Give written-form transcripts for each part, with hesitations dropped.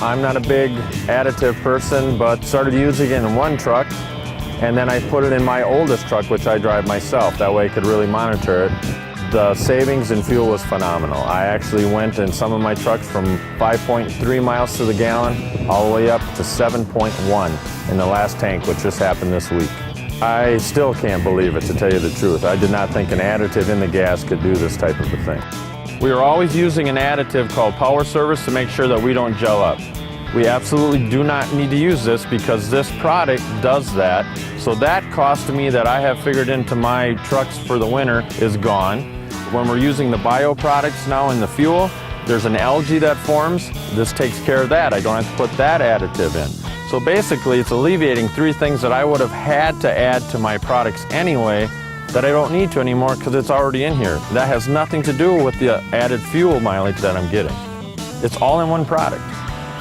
I'm not a big additive person, but started using it in one truck, and then I put it in my oldest truck, which I drive myself. That way I could really monitor it. The savings in fuel was phenomenal. I actually went in some of my trucks from 5.3 miles to the gallon all the way up to 7.1 in the last tank, which just happened this week. I still can't believe it, to tell you the truth. I did not think an additive in the gas could do this type of a thing. We are always using an additive called Power Service to make sure that we don't gel up. We absolutely do not need to use this because this product does that. So that cost to me that I have figured into my trucks for the winter is gone. When we're using the bio products now in the fuel, there's an algae that forms. This takes care of that. I don't have to put that additive in. So basically it's alleviating three things that I would have had to add to my products anyway that I don't need to anymore because it's already in here. That has nothing to do with the added fuel mileage that I'm getting. It's all in one product.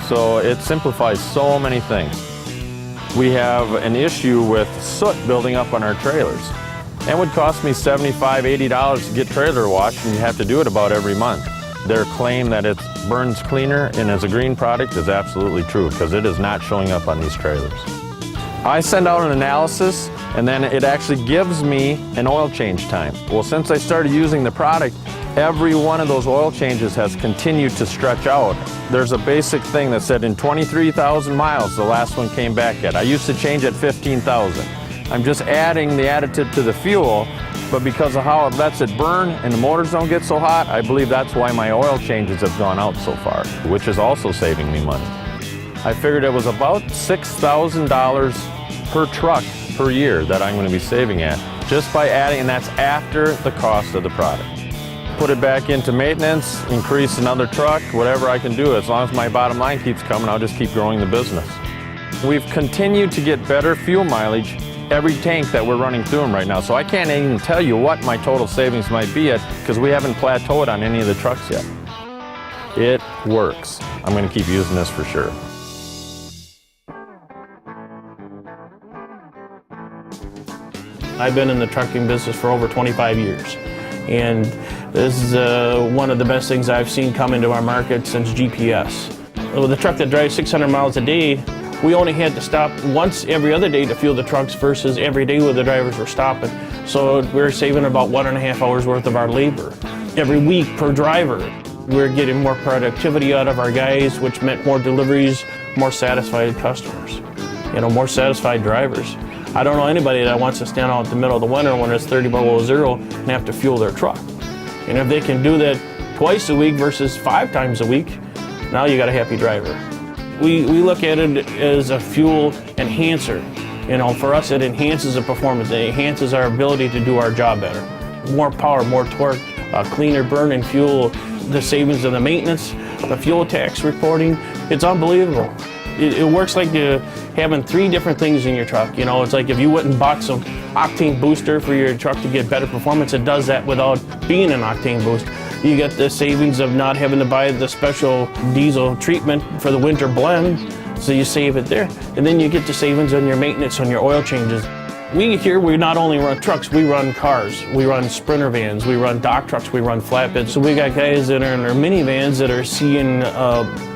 So it simplifies so many things. We have an issue with soot building up on our trailers. It would cost me $75, $80 to get trailer washed, and you have to do it about every month. Their claim that it burns cleaner and is a green product is absolutely true because it is not showing up on these trailers. I send out an analysis and then it actually gives me an oil change time. Well, since I started using the product, every one of those oil changes has continued to stretch out. There's a basic thing that said in 23,000 miles, the last one came back at. I used to change at 15,000. I'm just adding the additive to the fuel, but because of how it lets it burn and the motors don't get so hot, I believe that's why my oil changes have gone out so far, which is also saving me money. I figured it was about $6,000 per truck per year that I'm going to be saving at, just by adding, and that's after the cost of the product. Put it back into maintenance, increase another truck, whatever I can do. As long as my bottom line keeps coming, I'll just keep growing the business. We've continued to get better fuel mileage every tank that we're running through them right now. So I can't even tell you what my total savings might be at because we haven't plateaued on any of the trucks yet. It works. I'm going to keep using this for sure. I've been in the trucking business for over 25 years. And this is one of the best things I've seen come into our market since GPS. With a truck that drives 600 miles a day, we only had to stop once every other day to fuel the trucks versus every day where the drivers were stopping. So we're saving about 1.5 hours worth of our labor. Every week per driver, we're getting more productivity out of our guys, which meant more deliveries, more satisfied customers, more satisfied drivers. I don't know anybody that wants to stand out in the middle of the winter when it's 30 below zero and have to fuel their truck. And if they can do that twice a week versus 5 times a week, now you got a happy driver. We look at it as a fuel enhancer. For us, it enhances the performance. It enhances our ability to do our job better. More power, more torque, cleaner burning fuel, the savings of the maintenance, the fuel tax reporting. It's unbelievable. It works like having 3 different things in your truck. It's like if you went and bought some octane booster for your truck to get better performance, it does that without being an octane boost. You get the savings of not having to buy the special diesel treatment for the winter blend, so you save it there. And then you get the savings on your maintenance, on your oil changes. We not only run trucks, we run cars, we run Sprinter vans, we run dock trucks, we run flatbeds. So we got guys that are in their minivans that are seeing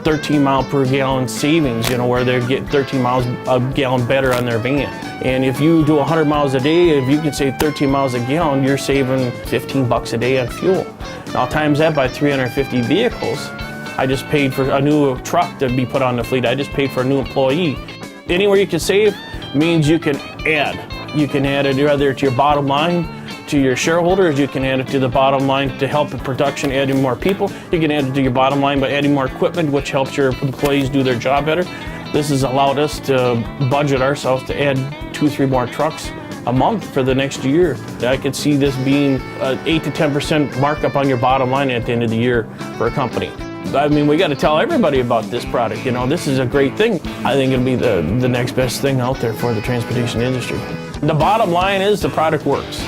13 mile per gallon savings, where they're getting 13 miles a gallon better on their van. And if you do 100 miles a day, if you can save 13 miles a gallon, you're saving $15 a day on fuel. Now times that by 350 vehicles, I just paid for a new truck to be put on the fleet. I just paid for a new employee. Anywhere you can save means you can add. You can add it either to your bottom line, to your shareholders. You can add it to the bottom line to help in production, adding more people. You can add it to your bottom line by adding more equipment, which helps your employees do their job better. This has allowed us to budget ourselves to add 2-3 more trucks a month for the next year. I could see this being an 8 to 10% markup on your bottom line at the end of the year for a company. We got to tell everybody about this product. This is a great thing. I think it'll be the next best thing out there for the transportation industry. The bottom line is the product works.